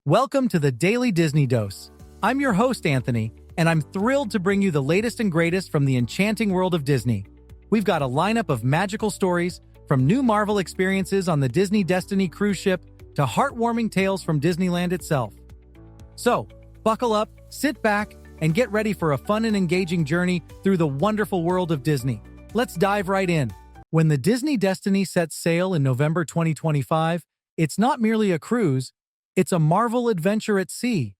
Welcome to the Daily Disney Dose. I'm your host, Anthony, and I'm thrilled to bring you the latest and greatest from the enchanting world of Disney. We've got a lineup of magical stories, from new Marvel experiences on the Disney Destiny cruise ship to heartwarming tales from Disneyland itself. So, buckle up, sit back, and get ready for a fun and engaging journey through the wonderful world of Disney. Let's dive right in. When the Disney Destiny sets sail in November 2025, it's not merely a cruise, it's a Marvel adventure at sea.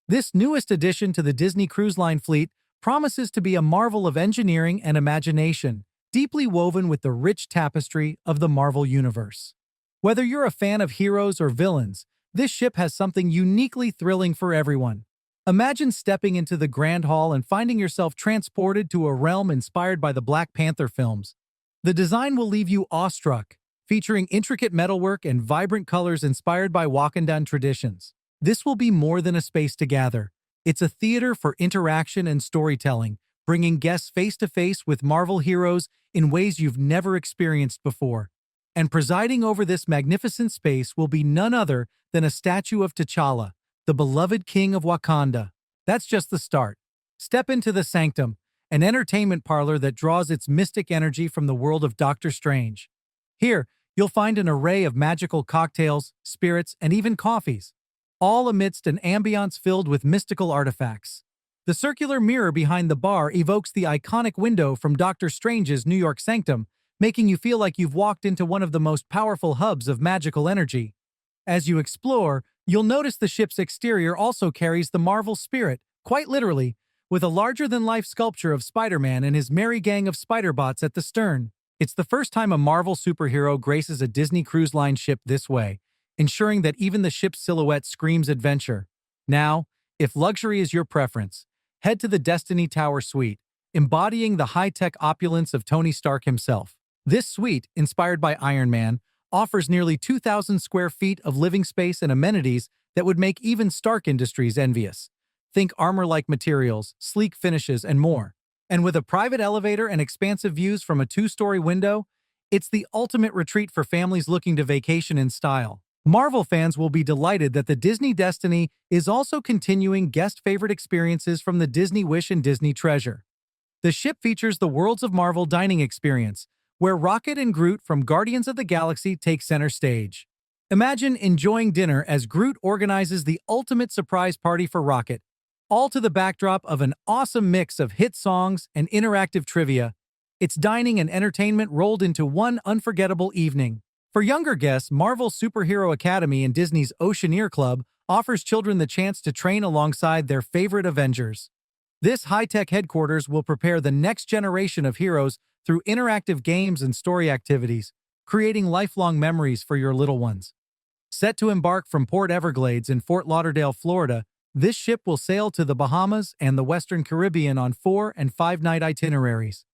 This newest addition to the Disney Cruise Line fleet promises to be a marvel of engineering and imagination, deeply woven with the rich tapestry of the Marvel Universe. Whether you're a fan of heroes or villains, this ship has something uniquely thrilling for everyone. Imagine stepping into the Grand Hall and finding yourself transported to a realm inspired by the Black Panther films. The design will leave you awestruck, featuring intricate metalwork and vibrant colors inspired by Wakandan traditions. This will be more than a space to gather. It's a theater for interaction and storytelling, bringing guests face-to-face with Marvel heroes in ways you've never experienced before. And presiding over this magnificent space will be none other than a statue of T'Challa, the beloved king of Wakanda. That's just the start. Step into the Sanctum, an entertainment parlor that draws its mystic energy from the world of Doctor Strange. Here, you'll find an array of magical cocktails, spirits, and even coffees, all amidst an ambiance filled with mystical artifacts. The circular mirror behind the bar evokes the iconic window from Doctor Strange's New York Sanctum, making you feel like you've walked into one of the most powerful hubs of magical energy. As you explore, you'll notice the ship's exterior also carries the Marvel spirit, quite literally, with a larger-than-life sculpture of Spider-Man and his merry gang of Spider-Bots at the stern. It's the first time a Marvel superhero graces a Disney Cruise Line ship this way, ensuring that even the ship's silhouette screams adventure. Now, if luxury is your preference, head to the Destiny Tower Suite, embodying the high-tech opulence of Tony Stark himself. This suite, inspired by Iron Man, offers nearly 2,000 square feet of living space and amenities that would make even Stark Industries envious. Think armor-like materials, sleek finishes, and more. And with a private elevator and expansive views from a 2-story window, it's the ultimate retreat for families looking to vacation in style. Marvel fans will be delighted that the Disney Destiny is also continuing guest-favorite experiences from the Disney Wish and Disney Treasure. The ship features the Worlds of Marvel dining experience, where Rocket and Groot from Guardians of the Galaxy take center stage. Imagine enjoying dinner as Groot organizes the ultimate surprise party for Rocket, all to the backdrop of an awesome mix of hit songs and interactive trivia. It's dining and entertainment rolled into one unforgettable evening. For younger guests, Marvel Superhero Academy and Disney's Oceaneer Club offers children the chance to train alongside their favorite Avengers. This high-tech headquarters will prepare the next generation of heroes through interactive games and story activities, creating lifelong memories for your little ones. Set to embark from Port Everglades in Fort Lauderdale, Florida, this ship will sail to the Bahamas and the Western Caribbean on 4- and 5-night itineraries.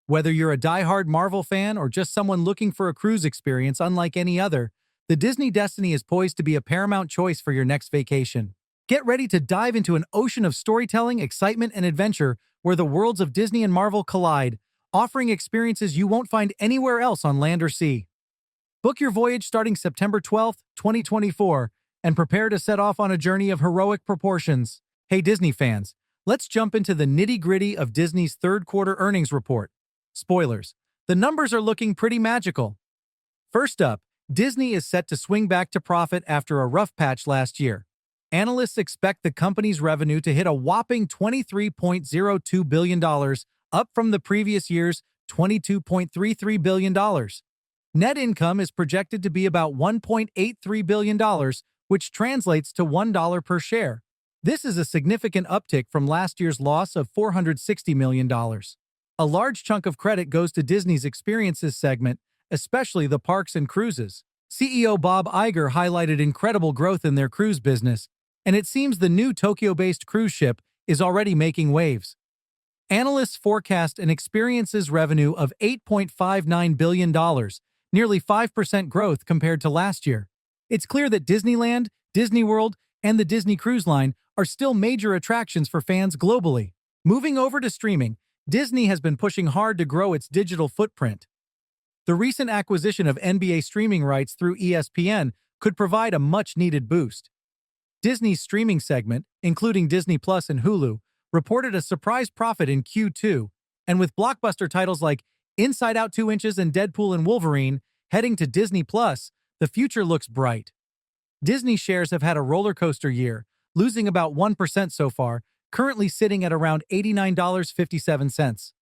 Whether you're a die-hard Marvel fan or just someone looking for a cruise experience unlike any other, the Disney Destiny is poised to be a paramount choice for your next vacation. Get ready to dive into an ocean of storytelling, excitement, and adventure where the worlds of Disney and Marvel collide, offering experiences you won't find anywhere else on land or sea. Book your voyage starting September 12, 2024, and prepare to set off on a journey of heroic proportions. Hey Disney fans, let's jump into the nitty-gritty of Disney's third-quarter earnings report. Spoilers, the numbers are looking pretty magical. First up, Disney is set to swing back to profit after a rough patch last year. Analysts expect the company's revenue to hit a whopping $23.02 billion, up from the previous year's $22.33 billion. Net income is projected to be about $1.83 billion, which translates to $1 per share. This is a significant uptick from last year's loss of $460 million. A large chunk of credit goes to Disney's Experiences segment, especially the parks and cruises. CEO Bob Iger highlighted incredible growth in their cruise business, and it seems the new Tokyo-based cruise ship is already making waves. Analysts forecast an Experiences revenue of $8.59 billion, nearly 5% growth compared to last year. It's clear that Disneyland, Disney World, and the Disney Cruise Line are still major attractions for fans globally. Moving over to streaming, Disney has been pushing hard to grow its digital footprint. The recent acquisition of NBA streaming rights through ESPN could provide a much-needed boost. Disney's streaming segment, including Disney Plus and Hulu, reported a surprise profit in Q2, and with blockbuster titles like Inside Out 2 Inches and Deadpool and Wolverine heading to Disney Plus, the future looks bright. Disney shares have had a roller coaster year, losing about 1% so far, currently sitting at around $89.57.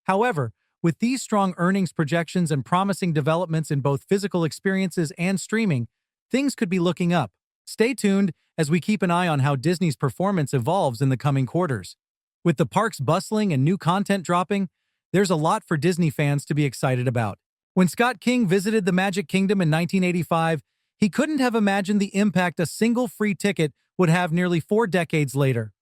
However, with these strong earnings projections and promising developments in both physical experiences and streaming, things could be looking up. Stay tuned as we keep an eye on how Disney's performance evolves in the coming quarters. With the parks bustling and new content dropping, there's a lot for Disney fans to be excited about. When Scott King visited the Magic Kingdom in 1985, he couldn't have imagined the impact a single free ticket would have nearly 4 decades later.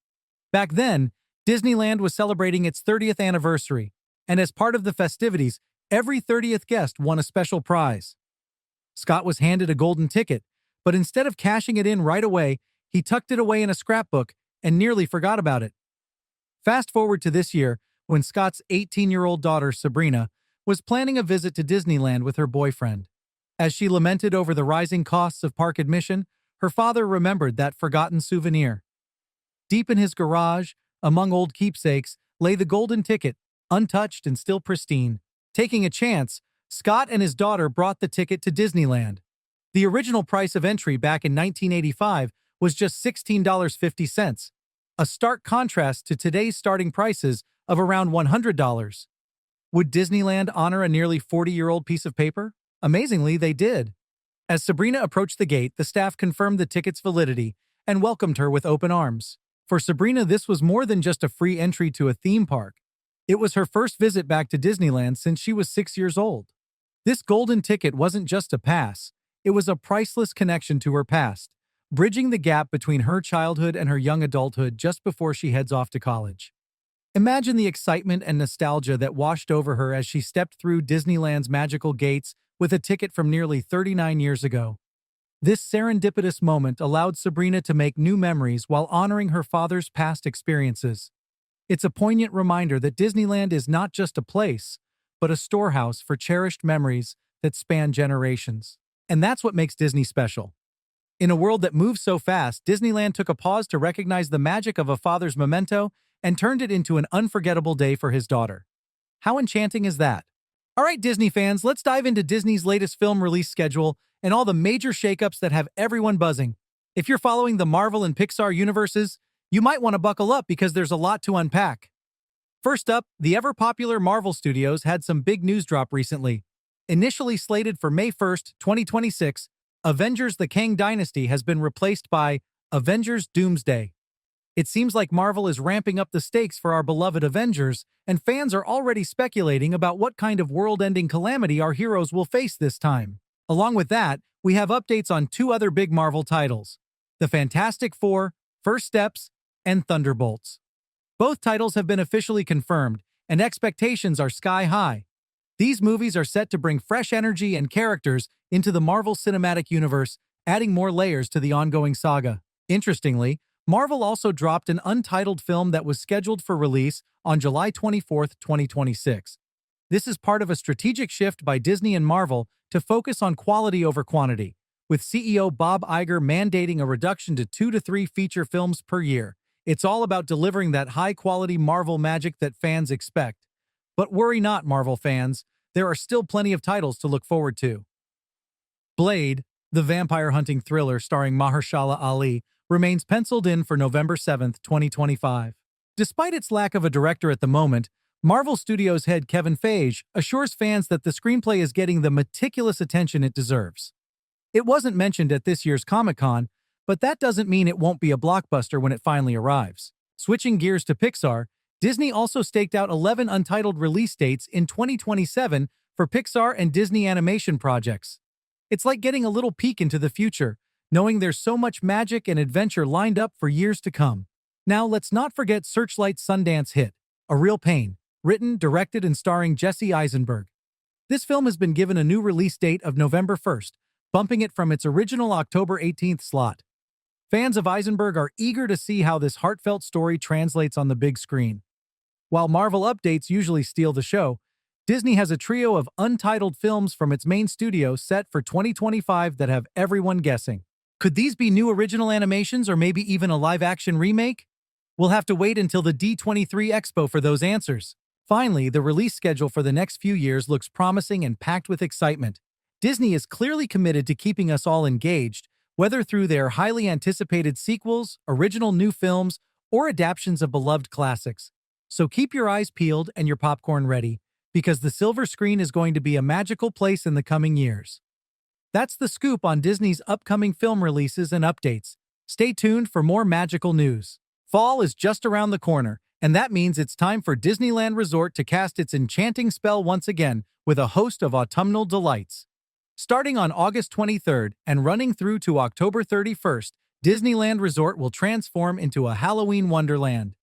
Back then, Disneyland was celebrating its 30th anniversary, and as part of the festivities, every 30th guest won a special prize. Scott was handed a golden ticket, but instead of cashing it in right away, he tucked it away in a scrapbook and nearly forgot about it. Fast forward to this year, when Scott's 18-year-old daughter, Sabrina, was planning a visit to Disneyland with her boyfriend. As she lamented over the rising costs of park admission, her father remembered that forgotten souvenir. Deep in his garage, among old keepsakes, lay the golden ticket, untouched and still pristine. Taking a chance, Scott and his daughter brought the ticket to Disneyland. The original price of entry back in 1985 was just $16.50, a stark contrast to today's starting prices of around $100. Would Disneyland honor a nearly 40-year-old piece of paper? Amazingly, they did. As Sabrina approached the gate, the staff confirmed the ticket's validity and welcomed her with open arms. For Sabrina, this was more than just a free entry to a theme park. It was her first visit back to Disneyland since she was 6 years old. This golden ticket wasn't just a pass, it was a priceless connection to her past, bridging the gap between her childhood and her young adulthood just before she heads off to college. Imagine the excitement and nostalgia that washed over her as she stepped through Disneyland's magical gates with a ticket from nearly 39 years ago. This serendipitous moment allowed Sabrina to make new memories while honoring her father's past experiences. It's a poignant reminder that Disneyland is not just a place, but a storehouse for cherished memories that span generations. And that's what makes Disney special. In a world that moves so fast, Disneyland took a pause to recognize the magic of a father's memento and turned it into an unforgettable day for his daughter. How enchanting is that? All right, Disney fans, let's dive into Disney's latest film release schedule and all the major shakeups that have everyone buzzing. If you're following the Marvel and Pixar universes, you might want to buckle up because there's a lot to unpack. First up, the ever-popular Marvel Studios had some big news drop recently. Initially slated for May 1st, 2026, Avengers: The Kang Dynasty has been replaced by Avengers: Doomsday. It seems like Marvel is ramping up the stakes for our beloved Avengers, and fans are already speculating about what kind of world-ending calamity our heroes will face this time. Along with that, we have updates on 2 other big Marvel titles, The Fantastic Four, First Steps, and Thunderbolts. Both titles have been officially confirmed, and expectations are sky high. These movies are set to bring fresh energy and characters into the Marvel Cinematic Universe, adding more layers to the ongoing saga. Interestingly, Marvel also dropped an untitled film that was scheduled for release on July 24, 2026. This is part of a strategic shift by Disney and Marvel to focus on quality over quantity, with CEO Bob Iger mandating a reduction to 2 to 3 feature films per year. It's all about delivering that high-quality Marvel magic that fans expect. But worry not, Marvel fans, there are still plenty of titles to look forward to. Blade, the vampire hunting thriller starring Mahershala Ali, remains penciled in for November 7, 2025. Despite its lack of a director at the moment, Marvel Studios head Kevin Feige assures fans that the screenplay is getting the meticulous attention it deserves. It wasn't mentioned at this year's Comic-Con, but that doesn't mean it won't be a blockbuster when it finally arrives. Switching gears to Pixar, Disney also staked out 11 untitled release dates in 2027 for Pixar and Disney animation projects. It's like getting a little peek into the future, knowing there's so much magic and adventure lined up for years to come. Now, let's not forget Searchlight's Sundance hit, A Real Pain, written, directed, and starring Jesse Eisenberg. This film has been given a new release date of November 1st, bumping it from its original October 18th slot. Fans of Eisenberg are eager to see how this heartfelt story translates on the big screen. While Marvel updates usually steal the show, Disney has a trio of untitled films from its main studio set for 2025 that have everyone guessing. Could these be new original animations or maybe even a live-action remake? We'll have to wait until the D23 Expo for those answers. Finally, the release schedule for the next few years looks promising and packed with excitement. Disney is clearly committed to keeping us all engaged, whether through their highly anticipated sequels, original new films, or adaptations of beloved classics. So keep your eyes peeled and your popcorn ready, because the silver screen is going to be a magical place in the coming years. That's the scoop on Disney's upcoming film releases and updates. Stay tuned for more magical news. Fall is just around the corner, and that means it's time for Disneyland Resort to cast its enchanting spell once again with a host of autumnal delights. Starting on August 23rd and running through to October 31st, Disneyland Resort will transform into a Halloween wonderland.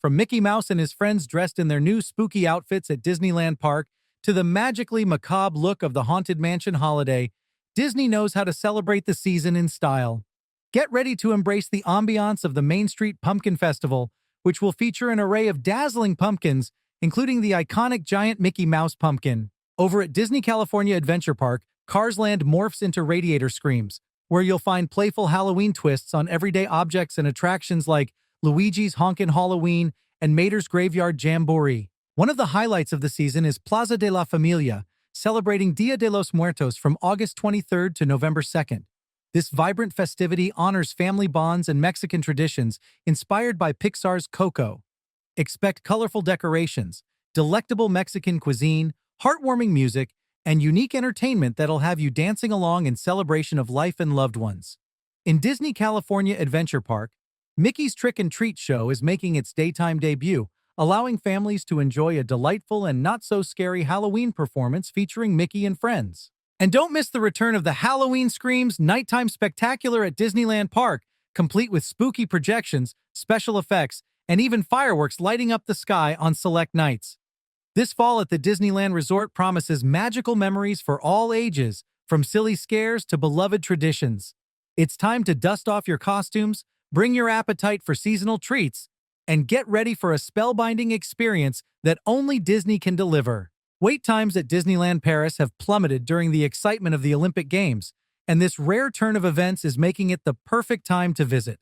From Mickey Mouse and his friends dressed in their new spooky outfits at Disneyland Park to the magically macabre look of the Haunted Mansion holiday, Disney knows how to celebrate the season in style. Get ready to embrace the ambiance of the Main Street Pumpkin Festival, which will feature an array of dazzling pumpkins, including the iconic giant Mickey Mouse pumpkin. Over at Disney California Adventure Park, Cars Land morphs into Radiator Screams, where you'll find playful Halloween twists on everyday objects and attractions like Luigi's Honkin' Halloween and Mater's Graveyard Jamboree. One of the highlights of the season is Plaza de la Familia, celebrating Dia de los Muertos from August 23rd to November 2nd. This vibrant festivity honors family bonds and Mexican traditions inspired by Pixar's Coco. Expect colorful decorations, delectable Mexican cuisine, heartwarming music, and unique entertainment that'll have you dancing along in celebration of life and loved ones. In Disney California Adventure Park, Mickey's Trick and Treat Show is making its daytime debut, allowing families to enjoy a delightful and not-so-scary Halloween performance featuring Mickey and friends. And don't miss the return of the Halloween Screams Nighttime Spectacular at Disneyland Park, complete with spooky projections, special effects, and even fireworks lighting up the sky on select nights. This fall at the Disneyland Resort promises magical memories for all ages, from silly scares to beloved traditions. It's time to dust off your costumes, bring your appetite for seasonal treats, and get ready for a spellbinding experience that only Disney can deliver. Wait times at Disneyland Paris have plummeted during the excitement of the Olympic Games, and this rare turn of events is making it the perfect time to visit.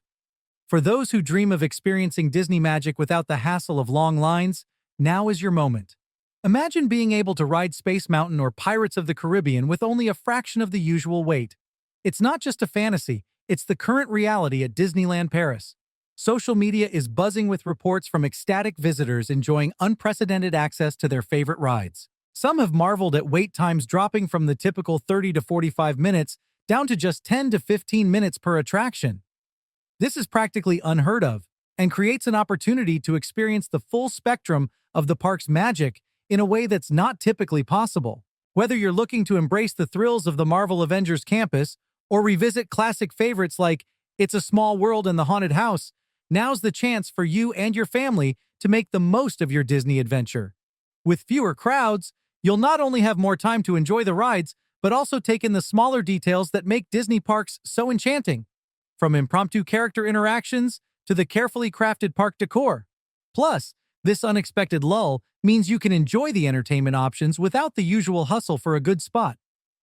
For those who dream of experiencing Disney magic without the hassle of long lines, now is your moment. Imagine being able to ride Space Mountain or Pirates of the Caribbean with only a fraction of the usual wait. It's not just a fantasy, it's the current reality at Disneyland Paris. Social media is buzzing with reports from ecstatic visitors enjoying unprecedented access to their favorite rides. Some have marveled at wait times dropping from the typical 30 to 45 minutes down to just 10 to 15 minutes per attraction. This is practically unheard of and creates an opportunity to experience the full spectrum of the park's magic in a way that's not typically possible. Whether you're looking to embrace the thrills of the Marvel Avengers campus or revisit classic favorites like It's a Small World and The Haunted House, now's the chance for you and your family to make the most of your Disney adventure. With fewer crowds, you'll not only have more time to enjoy the rides, but also take in the smaller details that make Disney parks so enchanting, from impromptu character interactions to the carefully crafted park decor. Plus, this unexpected lull means you can enjoy the entertainment options without the usual hustle for a good spot.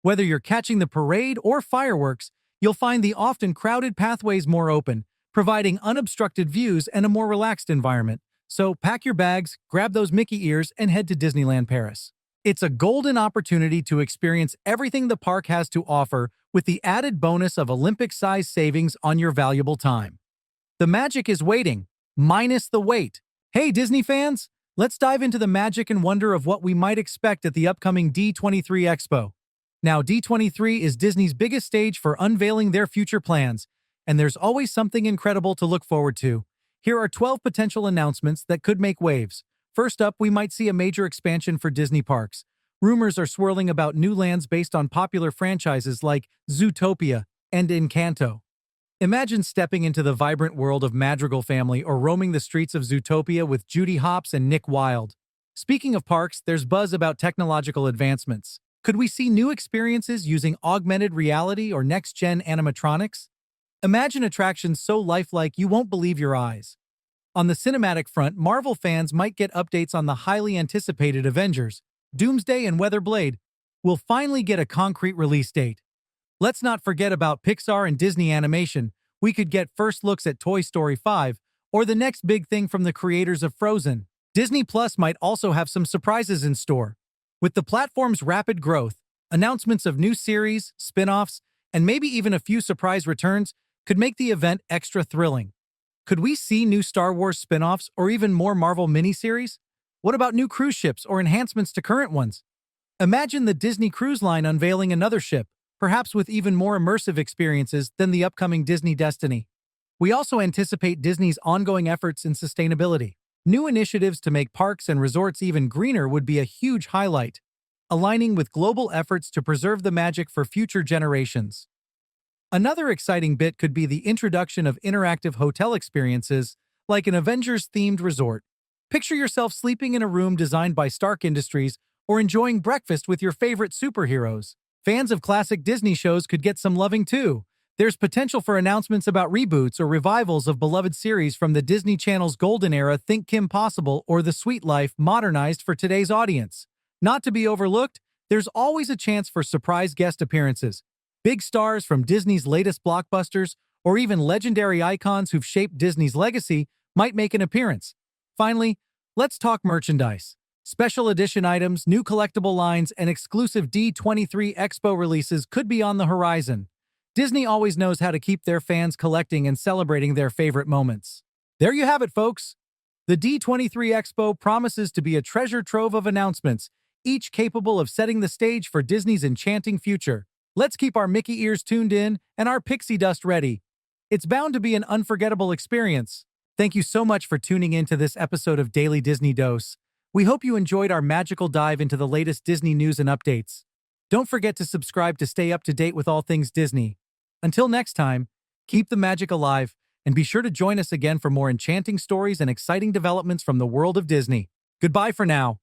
Whether you're catching the parade or fireworks, you'll find the often crowded pathways more open, providing unobstructed views and a more relaxed environment. So pack your bags, grab those Mickey ears, and head to Disneyland Paris. It's a golden opportunity to experience everything the park has to offer with the added bonus of Olympic-sized savings on your valuable time. The magic is waiting, minus the wait. Hey Disney fans, let's dive into the magic and wonder of what we might expect at the upcoming D23 Expo. Now, D23 is Disney's biggest stage for unveiling their future plans, and there's always something incredible to look forward to. Here are 12 potential announcements that could make waves. First up, we might see a major expansion for Disney parks. Rumors are swirling about new lands based on popular franchises like Zootopia and Encanto. Imagine stepping into the vibrant world of Madrigal Family or roaming the streets of Zootopia with Judy Hopps and Nick Wilde. Speaking of parks, there's buzz about technological advancements. Could we see new experiences using augmented reality or next-gen animatronics? Imagine attractions so lifelike you won't believe your eyes. On the cinematic front, Marvel fans might get updates on the highly anticipated Avengers. Doomsday and Weatherblade will finally get a concrete release date. Let's not forget about Pixar and Disney animation. We could get first looks at Toy Story 5, or the next big thing from the creators of Frozen. Disney Plus might also have some surprises in store. With the platform's rapid growth, announcements of new series, spin-offs, and maybe even a few surprise returns could make the event extra thrilling. Could we see new Star Wars spin-offs or even more Marvel miniseries? What about new cruise ships or enhancements to current ones? Imagine the Disney Cruise Line unveiling another ship, perhaps with even more immersive experiences than the upcoming Disney Destiny. We also anticipate Disney's ongoing efforts in sustainability. New initiatives to make parks and resorts even greener would be a huge highlight, aligning with global efforts to preserve the magic for future generations. Another exciting bit could be the introduction of interactive hotel experiences, like an Avengers-themed resort. Picture yourself sleeping in a room designed by Stark Industries or enjoying breakfast with your favorite superheroes. Fans of classic Disney shows could get some loving too. There's potential for announcements about reboots or revivals of beloved series from the Disney Channel's golden era. Think Kim Possible or The Sweet Life modernized for today's audience. Not to be overlooked, there's always a chance for surprise guest appearances. Big stars from Disney's latest blockbusters or even legendary icons who've shaped Disney's legacy might make an appearance. Finally, let's talk merchandise. Special edition items, new collectible lines, and exclusive D23 Expo releases could be on the horizon. Disney always knows how to keep their fans collecting and celebrating their favorite moments. There you have it, folks. The D23 Expo promises to be a treasure trove of announcements, each capable of setting the stage for Disney's enchanting future. Let's keep our Mickey ears tuned in and our pixie dust ready. It's bound to be an unforgettable experience. Thank you so much for tuning in to this episode of Daily Disney Dose. We hope you enjoyed our magical dive into the latest Disney news and updates. Don't forget to subscribe to stay up to date with all things Disney. Until next time, keep the magic alive, and be sure to join us again for more enchanting stories and exciting developments from the world of Disney. Goodbye for now.